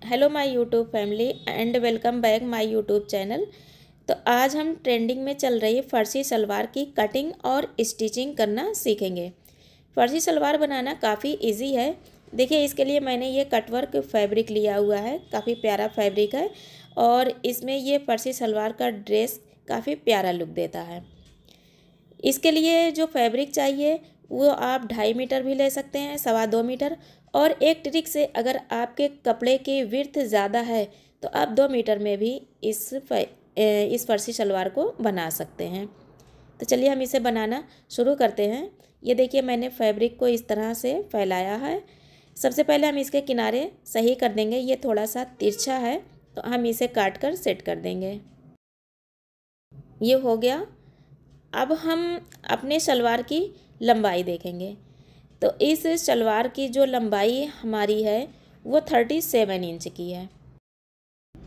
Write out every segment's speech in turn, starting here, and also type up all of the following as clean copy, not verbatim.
Hello my YouTube family and welcome back my YouTube channel. तो आज हम trending में चल रही फर्सी सलवार की कटिंग और स्टिचिंग करना सीखेंगे। फर्सी सलवार बनाना काफ़ी इजी है। देखिए, इसके लिए मैंने ये कटवर्क फैब्रिक लिया हुआ है, काफ़ी प्यारा फैब्रिक है और इसमें ये फर्सी सलवार का ड्रेस काफ़ी प्यारा लुक देता है। इसके लिए जो फैब्रिक चाहिए वो आप 2.5 मीटर भी ले सकते हैं, 2.25 मीटर। और एक ट्रिक से, अगर आपके कपड़े की विड्थ ज़्यादा है तो आप 2 मीटर में भी इस फर्सी सलवार को बना सकते हैं। तो चलिए हम इसे बनाना शुरू करते हैं। ये देखिए, मैंने फैब्रिक को इस तरह से फैलाया है। सबसे पहले हम इसके किनारे सही कर देंगे। ये थोड़ा सा तिरछा है तो हम इसे काट कर सेट कर देंगे। ये हो गया। अब हम अपने सलवार की लंबाई देखेंगे। तो इस सलवार की जो लंबाई हमारी है वो 37 इंच की है।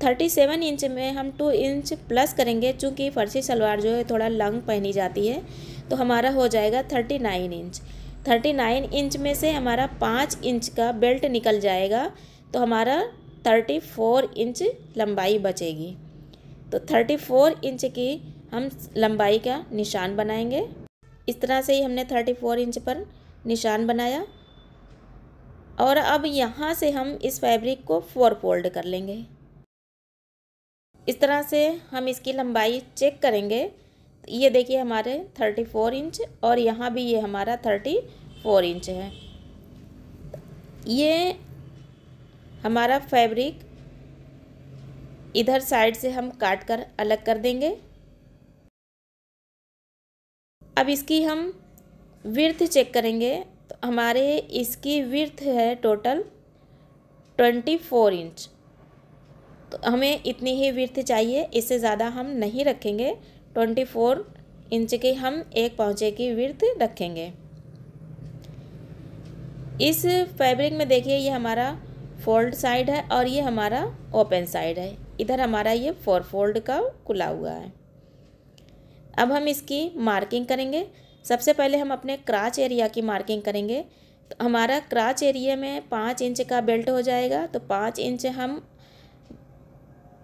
37 इंच में हम 2 इंच प्लस करेंगे, चूँकि फर्सी सलवार जो है थोड़ा लॉन्ग पहनी जाती है, तो हमारा हो जाएगा 39 इंच। 39 इंच में से हमारा 5 इंच का बेल्ट निकल जाएगा, तो हमारा 34 इंच लंबाई बचेगी। तो 34 इंच की हम लंबाई का निशान बनाएंगे। इस तरह से ही हमने 34 इंच पर निशान बनाया और अब यहाँ से हम इस फैब्रिक को 4 फोल्ड कर लेंगे। इस तरह से हम इसकी लंबाई चेक करेंगे। ये देखिए, हमारे 34 इंच और यहाँ भी ये हमारा 34 इंच है। ये हमारा फैब्रिक इधर साइड से हम काट कर अलग कर देंगे। अब इसकी हम विड्थ चेक करेंगे। तो हमारे इसकी विड्थ है टोटल 24 इंच। तो हमें इतनी ही विड्थ चाहिए, इससे ज़्यादा हम नहीं रखेंगे। 24 इंच के हम एक पौंचे की विड्थ रखेंगे। इस फैब्रिक में देखिए, ये हमारा फोल्ड साइड है और ये हमारा ओपन साइड है। इधर हमारा ये 4 फोल्ड का खुला हुआ है। अब हम इसकी मार्किंग करेंगे। सबसे पहले हम अपने क्राच एरिया की मार्किंग करेंगे। तो हमारा क्राच एरिया में 5 इंच का बेल्ट हो जाएगा। तो 5 इंच हम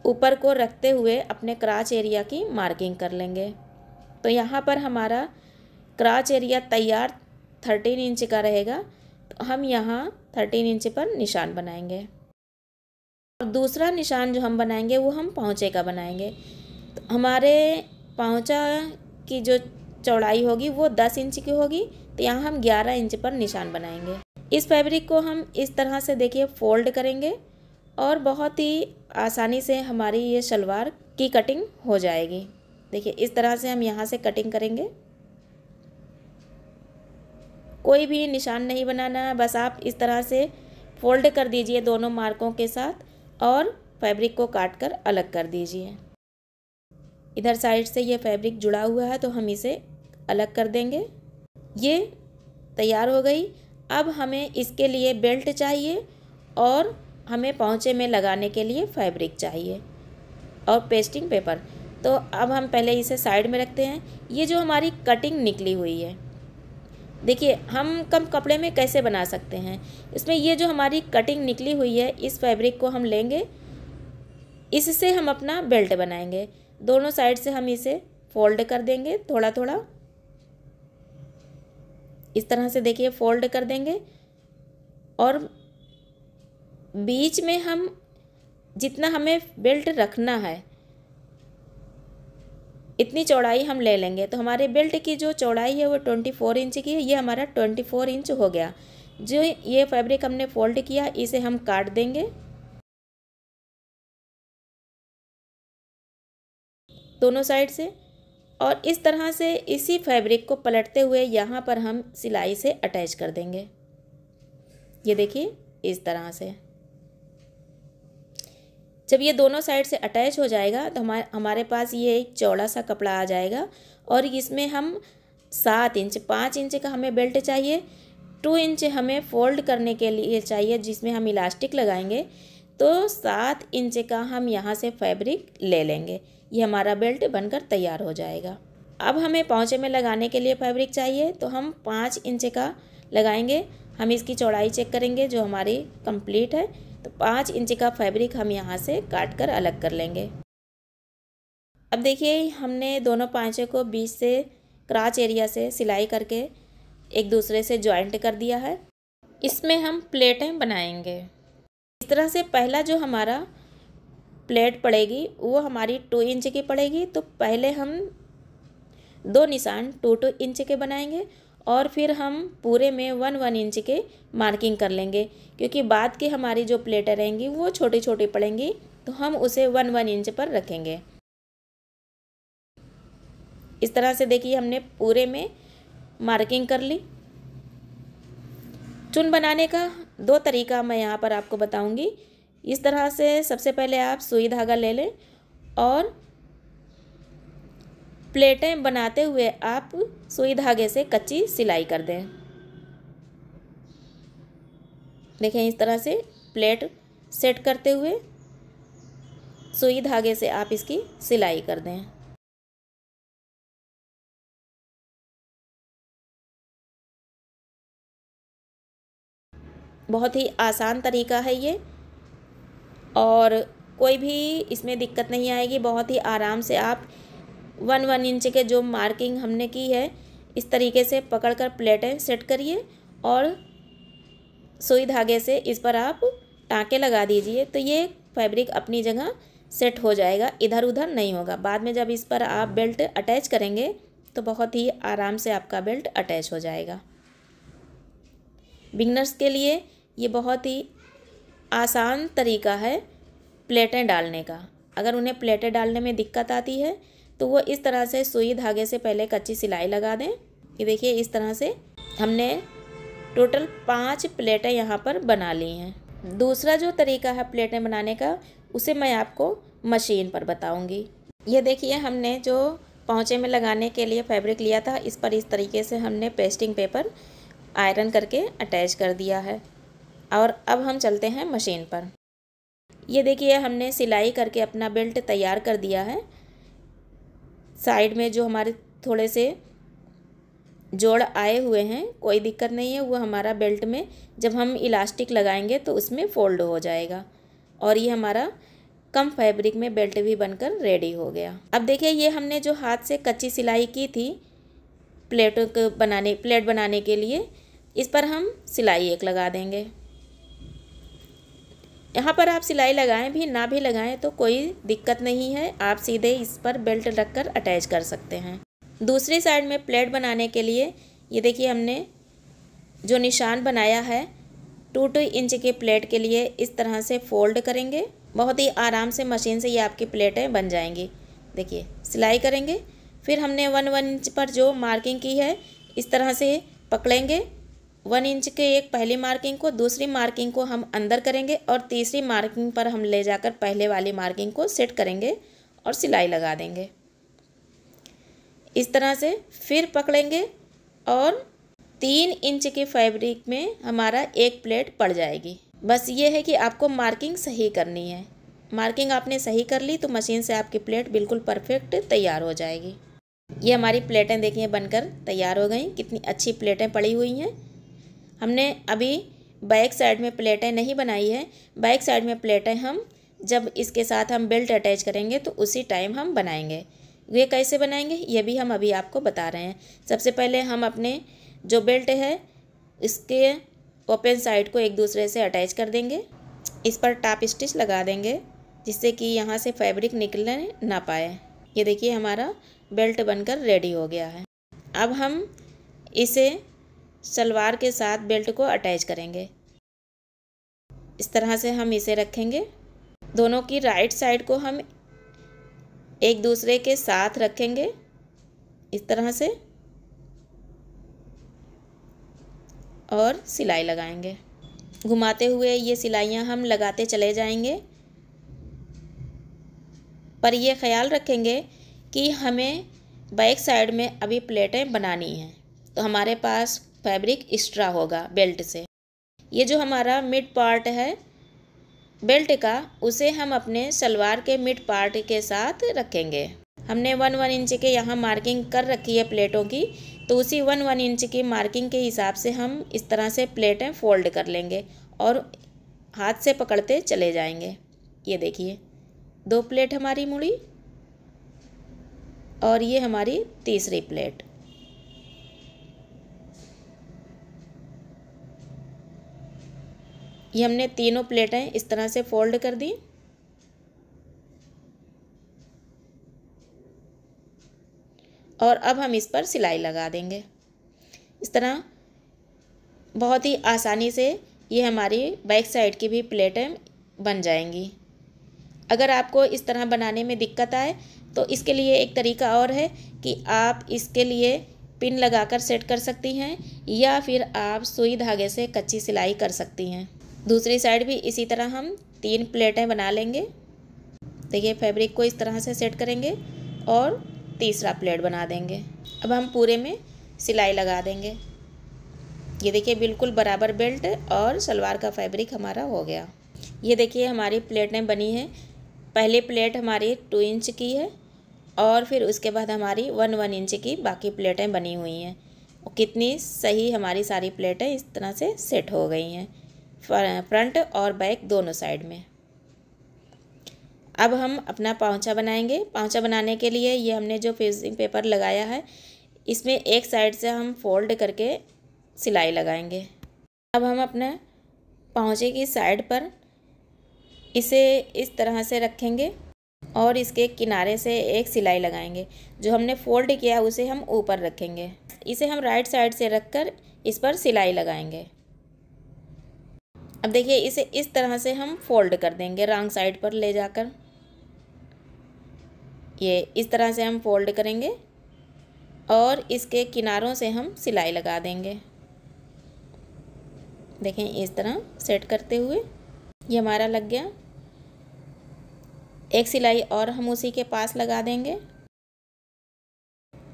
ऊपर को रखते हुए अपने क्राच एरिया की मार्किंग कर लेंगे। तो यहाँ पर हमारा क्राच एरिया तैयार 13 इंच का रहेगा। तो हम यहाँ 13 इंच पर निशान बनाएंगे और दूसरा निशान जो हम बनाएंगे वो हम पहुँचे का बनाएंगे। तो हमारे पहुँचा की जो चौड़ाई होगी वो 10 इंच की होगी। तो यहाँ हम 11 इंच पर निशान बनाएंगे। इस फैब्रिक को हम इस तरह से देखिए फोल्ड करेंगे और बहुत ही आसानी से हमारी ये सलवार की कटिंग हो जाएगी। देखिए, इस तरह से हम यहाँ से कटिंग करेंगे। कोई भी निशान नहीं बनाना है, बस आप इस तरह से फोल्ड कर दीजिए दोनों मार्कों के साथ और फैब्रिक को काट कर अलग कर दीजिए। इधर साइड से ये फैब्रिक जुड़ा हुआ है तो हम इसे अलग कर देंगे। ये तैयार हो गई। अब हमें इसके लिए बेल्ट चाहिए और हमें पहुँचे में लगाने के लिए फैब्रिक चाहिए और पेस्टिंग पेपर। तो अब हम पहले इसे साइड में रखते हैं। ये जो हमारी कटिंग निकली हुई है, देखिए हम कम कपड़े में कैसे बना सकते हैं। इसमें ये जो हमारी कटिंग निकली हुई है, इस फैब्रिक को हम लेंगे, इससे हम अपना बेल्ट बनाएंगे। दोनों साइड से हम इसे फोल्ड कर देंगे थोड़ा थोड़ा। इस तरह से देखिए फोल्ड कर देंगे और बीच में हम जितना हमें बेल्ट रखना है इतनी चौड़ाई हम ले लेंगे। तो हमारे बेल्ट की जो चौड़ाई है वो 24 इंच की है। ये हमारा 24 इंच हो गया। जो ये फैब्रिक हमने फोल्ड किया, इसे हम काट देंगे दोनों साइड से और इस तरह से इसी फैब्रिक को पलटते हुए यहाँ पर हम सिलाई से अटैच कर देंगे। ये देखिए, इस तरह से जब ये दोनों साइड से अटैच हो जाएगा तो हमारे पास ये एक चौड़ा सा कपड़ा आ जाएगा और इसमें हम 7 इंच 5 इंच का हमें बेल्ट चाहिए। 2 इंच हमें फोल्ड करने के लिए चाहिए जिसमें हम इलास्टिक लगाएंगे। तो 7 इंच का हम यहाँ से फैब्रिक ले लेंगे। ये हमारा बेल्ट बनकर तैयार हो जाएगा। अब हमें पहुँचे में लगाने के लिए फैब्रिक चाहिए, तो हम 5 इंच का लगाएंगे। हम इसकी चौड़ाई चेक करेंगे जो हमारी कंप्लीट है। तो 5 इंच का फैब्रिक हम यहाँ से काट कर अलग कर लेंगे। अब देखिए हमने दोनों पाँचों को बीच से क्रॉच एरिया से सिलाई करके एक दूसरे से जॉइंट कर दिया है। इसमें हम प्लेटें बनाएंगे। इस तरह से पहला जो हमारा प्लेट पड़ेगी वो हमारी 2 इंच की पड़ेगी। तो पहले हम 2 निशान 2-2 इंच के बनाएंगे और फिर हम पूरे में 1-1 इंच के मार्किंग कर लेंगे, क्योंकि बाद की हमारी जो प्लेटें रहेंगी वो छोटी छोटी पड़ेंगी, तो हम उसे 1-1 इंच पर रखेंगे। इस तरह से देखिए हमने पूरे में मार्किंग कर ली। चुन बनाने का 2 तरीका मैं यहाँ पर आपको बताऊंगी। इस तरह से सबसे पहले आप सुई धागा ले लें और प्लेटें बनाते हुए आप सुई धागे से कच्ची सिलाई कर दें। देखें इस तरह से प्लेट सेट करते हुए सुई धागे से आप इसकी सिलाई कर दें। बहुत ही आसान तरीका है ये और कोई भी इसमें दिक्कत नहीं आएगी। बहुत ही आराम से आप 1-1 इंच के जो मार्किंग हमने की है इस तरीके से पकड़कर प्लेटें सेट करिए और सुई धागे से इस पर आप टाँके लगा दीजिए, तो ये फैब्रिक अपनी जगह सेट हो जाएगा, इधर उधर नहीं होगा। बाद में जब इस पर आप बेल्ट अटैच करेंगे तो बहुत ही आराम से आपका बेल्ट अटैच हो जाएगा। बिगनर्स के लिए ये बहुत ही आसान तरीका है प्लेटें डालने का। अगर उन्हें प्लेटें डालने में दिक्कत आती है तो वो इस तरह से सुई धागे से पहले कच्ची सिलाई लगा दें। ये देखिए इस तरह से हमने टोटल 5 प्लेटें यहाँ पर बना ली हैं। दूसरा जो तरीका है प्लेटें बनाने का उसे मैं आपको मशीन पर बताऊँगी। ये देखिए हमने जो पोंचे में लगाने के लिए फैब्रिक लिया था इस पर इस तरीके से हमने पेस्टिंग पेपर आयरन करके अटैच कर दिया है और अब हम चलते हैं मशीन पर। ये देखिए हमने सिलाई करके अपना बेल्ट तैयार कर दिया है। साइड में जो हमारे थोड़े से जोड़ आए हुए हैं कोई दिक्कत नहीं है, वो हमारा बेल्ट में जब हम इलास्टिक लगाएंगे तो उसमें फोल्ड हो जाएगा और ये हमारा कम फैब्रिक में बेल्ट भी बनकर रेडी हो गया। अब देखिए ये हमने जो हाथ से कच्ची सिलाई की थी प्लेट बनाने के लिए, इस पर हम सिलाई एक लगा देंगे। यहाँ पर आप सिलाई लगाएं भी ना भी लगाएं तो कोई दिक्कत नहीं है, आप सीधे इस पर बेल्ट रखकर अटैच कर सकते हैं। दूसरी साइड में प्लेट बनाने के लिए ये देखिए हमने जो निशान बनाया है 2-2 इंच के प्लेट के लिए इस तरह से फोल्ड करेंगे। बहुत ही आराम से मशीन से ये आपकी प्लेटें बन जाएंगी। देखिए सिलाई करेंगे, फिर हमने 1-1 इंच पर जो मार्किंग की है इस तरह से पकड़ेंगे। 1 इंच के एक पहली मार्किंग को, दूसरी मार्किंग को हम अंदर करेंगे और तीसरी मार्किंग पर हम ले जाकर पहले वाली मार्किंग को सेट करेंगे और सिलाई लगा देंगे। इस तरह से फिर पकड़ेंगे और 3 इंच के फैब्रिक में हमारा एक प्लेट पड़ जाएगी। बस ये है कि आपको मार्किंग सही करनी है। मार्किंग आपने सही कर ली तो मशीन से आपकी प्लेट बिल्कुल परफेक्ट तैयार हो जाएगी। ये हमारी प्लेटें देखिए बनकर तैयार हो गई। कितनी अच्छी प्लेटें पड़ी हुई हैं। हमने अभी बैक साइड में प्लेटें नहीं बनाई है। बैक साइड में प्लेटें हम जब इसके साथ हम बेल्ट अटैच करेंगे तो उसी टाइम हम बनाएंगे। ये कैसे बनाएंगे ये भी हम अभी आपको बता रहे हैं। सबसे पहले हम अपने जो बेल्ट है इसके ओपन साइड को एक दूसरे से अटैच कर देंगे। इस पर टॉप स्टिच लगा देंगे जिससे कि यहाँ से फैब्रिक निकलने ना पाए। ये देखिए हमारा बेल्ट बनकर रेडी हो गया है। अब हम इसे सलवार के साथ बेल्ट को अटैच करेंगे। इस तरह से हम इसे रखेंगे। दोनों की राइट साइड को हम एक दूसरे के साथ रखेंगे इस तरह से और सिलाई लगाएंगे। घुमाते हुए ये सिलाइयाँ हम लगाते चले जाएंगे, पर ये ख्याल रखेंगे कि हमें बैक साइड में अभी प्लेटें बनानी हैं तो हमारे पास फैब्रिक एक्स्ट्रा होगा बेल्ट से। ये जो हमारा मिड पार्ट है बेल्ट का उसे हम अपने सलवार के मिड पार्ट के साथ रखेंगे। हमने 1-1 इंच के यहाँ मार्किंग कर रखी है प्लेटों की, तो उसी 1-1 इंच की मार्किंग के हिसाब से हम इस तरह से प्लेटें फोल्ड कर लेंगे और हाथ से पकड़ते चले जाएंगे। ये देखिए 2 प्लेट हमारी मुड़ी और ये हमारी तीसरी प्लेट। ये हमने तीनों प्लेटें इस तरह से फोल्ड कर दी और अब हम इस पर सिलाई लगा देंगे। इस तरह बहुत ही आसानी से ये हमारी बैक साइड की भी प्लेटें बन जाएंगी। अगर आपको इस तरह बनाने में दिक्कत आए तो इसके लिए एक तरीका और है कि आप इसके लिए पिन लगाकर सेट कर सकती हैं या फिर आप सुई धागे से कच्ची सिलाई कर सकती हैं। दूसरी साइड भी इसी तरह हम 3 प्लेटें बना लेंगे। देखिए फैब्रिक को इस तरह से सेट करेंगे और तीसरा प्लेट बना देंगे। अब हम पूरे में सिलाई लगा देंगे। ये देखिए बिल्कुल बराबर बेल्ट और सलवार का फैब्रिक हमारा हो गया। ये देखिए हमारी प्लेटें बनी हैं। पहली प्लेट हमारी 2 इंच की है और फिर उसके बाद हमारी 1 इंच की बाकी प्लेटें बनी हुई हैं। और कितनी सही हमारी सारी प्लेटें इस तरह से सेट हो गई हैं फ्रंट और बैक दोनों साइड में। अब हम अपना पाँचा बनाएंगे। पाँचा बनाने के लिए ये हमने जो फेसिंग पेपर लगाया है इसमें एक साइड से हम फोल्ड करके सिलाई लगाएंगे। अब हम अपने पाँचे की साइड पर इसे इस तरह से रखेंगे और इसके किनारे से एक सिलाई लगाएंगे। जो हमने फोल्ड किया उसे हम ऊपर रखेंगे। इसे हम राइट साइड से रखकर इस पर सिलाई लगाएंगे। अब देखिए इसे इस तरह से हम फोल्ड कर देंगे रॉन्ग साइड पर ले जाकर। ये इस तरह से हम फोल्ड करेंगे और इसके किनारों से हम सिलाई लगा देंगे। देखें इस तरह सेट करते हुए ये हमारा लग गया। एक सिलाई और हम उसी के पास लगा देंगे।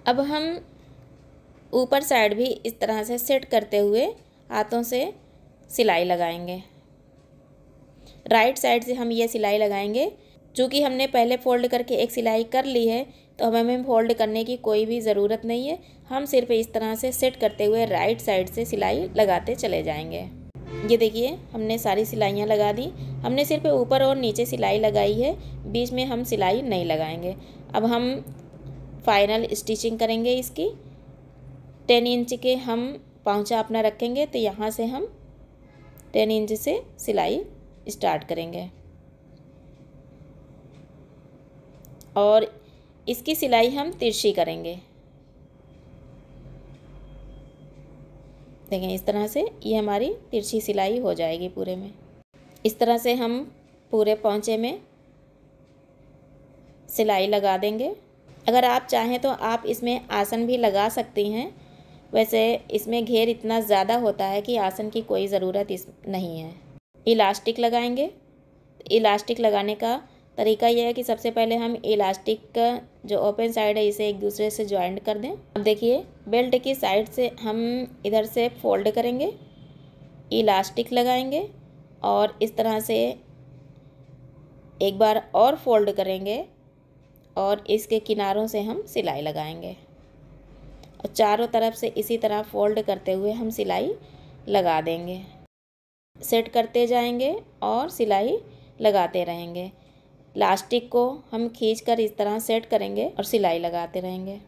अब हम ऊपर साइड भी इस तरह से सेट करते हुए हाथों से सिलाई लगाएंगे। राइट साइड से हम ये सिलाई लगाएंगे। चूँकि हमने पहले फोल्ड करके एक सिलाई कर ली है तो अब हमें फोल्ड करने की कोई भी ज़रूरत नहीं है। हम सिर्फ इस तरह से सेट करते हुए राइट साइड से सिलाई लगाते चले जाएंगे। ये देखिए हमने सारी सिलाइयाँ लगा दी। हमने सिर्फ ऊपर और नीचे सिलाई लगाई है, बीच में हम सिलाई नहीं लगाएंगे। अब हम फाइनल स्टिचिंग करेंगे इसकी। 10 इंच के हम पाँचा अपना रखेंगे तो यहाँ से हम 10 इंच से सिलाई स्टार्ट करेंगे और इसकी सिलाई हम तिरछी करेंगे। देखें इस तरह से ये हमारी तिरछी सिलाई हो जाएगी पूरे में। इस तरह से हम पूरे पाँचे में सिलाई लगा देंगे। अगर आप चाहें तो आप इसमें आसन भी लगा सकती हैं। वैसे इसमें घेर इतना ज़्यादा होता है कि आसन की कोई ज़रूरत नहीं है। इलास्टिक लगाएंगे। इलास्टिक लगाने का तरीका यह है कि सबसे पहले हम इलास्टिक का जो ओपन साइड है इसे एक दूसरे से ज्वाइंट कर दें। अब देखिए बेल्ट की साइड से हम इधर से फोल्ड करेंगे, इलास्टिक लगाएंगे और इस तरह से एक बार और फोल्ड करेंगे और इसके किनारों से हम सिलाई लगाएंगे और चारों तरफ से इसी तरह फोल्ड करते हुए हम सिलाई लगा देंगे। सेट करते जाएंगे और सिलाई लगाते रहेंगे। इलास्टिक को हम खींचकर इस तरह सेट करेंगे और सिलाई लगाते रहेंगे।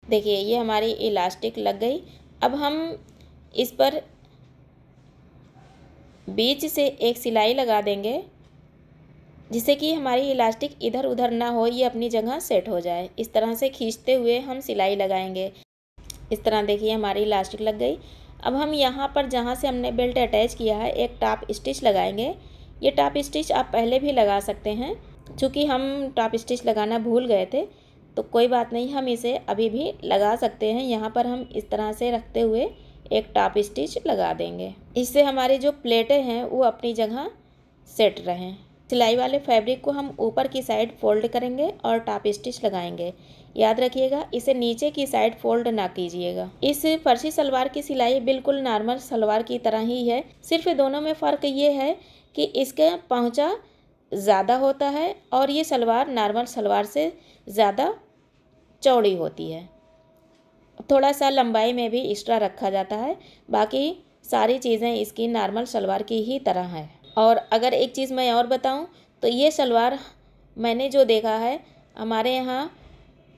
देखिए ये हमारी इलास्टिक लग गई। अब हम इस पर बीच से एक सिलाई लगा देंगे जिससे कि हमारी इलास्टिक इधर उधर ना हो, ये अपनी जगह सेट हो जाए। इस तरह से खींचते हुए हम सिलाई लगाएंगे। इस तरह देखिए हमारी इलास्टिक लग गई। अब हम यहाँ पर जहाँ से हमने बेल्ट अटैच किया है एक टॉप स्टिच लगाएंगे। ये टॉप स्टिच आप पहले भी लगा सकते हैं। चूँकि हम टॉप स्टिच लगाना भूल गए थे तो कोई बात नहीं, हम इसे अभी भी लगा सकते हैं। यहाँ पर हम इस तरह से रखते हुए एक टॉप स्टिच लगा देंगे। इससे हमारी जो प्लेटें हैं वो अपनी जगह सेट रहें। सिलाई वाले फैब्रिक को हम ऊपर की साइड फोल्ड करेंगे और टॉप स्टिच लगाएंगे। याद रखिएगा इसे नीचे की साइड फोल्ड ना कीजिएगा। इस फर्सी सलवार की सिलाई बिल्कुल नॉर्मल सलवार की तरह ही है। सिर्फ दोनों में फ़र्क ये है कि इसका पहुँचा ज़्यादा होता है और ये सलवार नॉर्मल सलवार से ज़्यादा चौड़ी होती है। थोड़ा सा लंबाई में भी एक्स्ट्रा रखा जाता है। बाकी सारी चीज़ें इसकी नॉर्मल सलवार की ही तरह है। और अगर एक चीज़ मैं और बताऊं तो ये सलवार मैंने जो देखा है हमारे यहाँ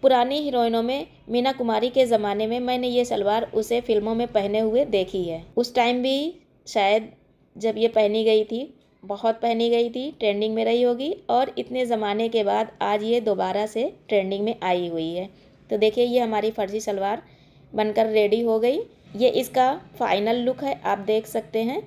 पुरानी हीरोइनों में, मीना कुमारी के ज़माने में मैंने ये सलवार उसे फिल्मों में पहने हुए देखी है। उस टाइम भी शायद जब ये पहनी गई थी, बहुत पहनी गई थी, ट्रेंडिंग में रही होगी और इतने ज़माने के बाद आज ये दोबारा से ट्रेंडिंग में आई हुई है। तो देखिए ये हमारी फर्जी सलवार बनकर रेडी हो गई। ये इसका फाइनल लुक है, आप देख सकते हैं।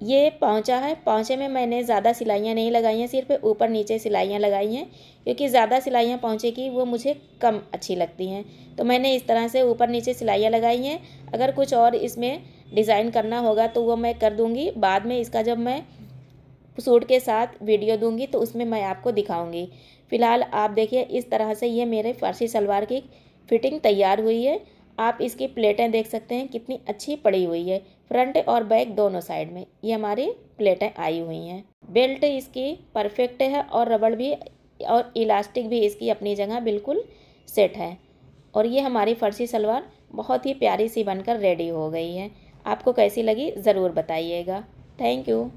ये पहुंचा है, पहुंचे में मैंने ज़्यादा सिलाइयाँ नहीं लगाई हैं, सिर्फ ऊपर नीचे सिलाइयाँ लगाई हैं, क्योंकि ज़्यादा सिलाइयाँ पहुंचे की वो मुझे कम अच्छी लगती हैं। तो मैंने इस तरह से ऊपर नीचे सिलाइयाँ लगाई हैं। अगर कुछ और इसमें डिज़ाइन करना होगा तो वो मैं कर दूँगी बाद में। इसका जब मैं सूट के साथ वीडियो दूँगी तो उसमें मैं आपको दिखाऊँगी। फ़िलहाल आप देखिए इस तरह से ये मेरे फ़ारसी सलवार की फ़िटिंग तैयार हुई है। आप इसकी प्लेटें देख सकते हैं कितनी अच्छी पड़ी हुई है, फ्रंट और बैक दोनों साइड में ये हमारी प्लेटें आई हुई हैं। बेल्ट इसकी परफेक्ट है और रबड़ भी और इलास्टिक भी इसकी अपनी जगह बिल्कुल सेट है। और ये हमारी फर्सी सलवार बहुत ही प्यारी सी बनकर रेडी हो गई है। आपको कैसी लगी ज़रूर बताइएगा। Thank you.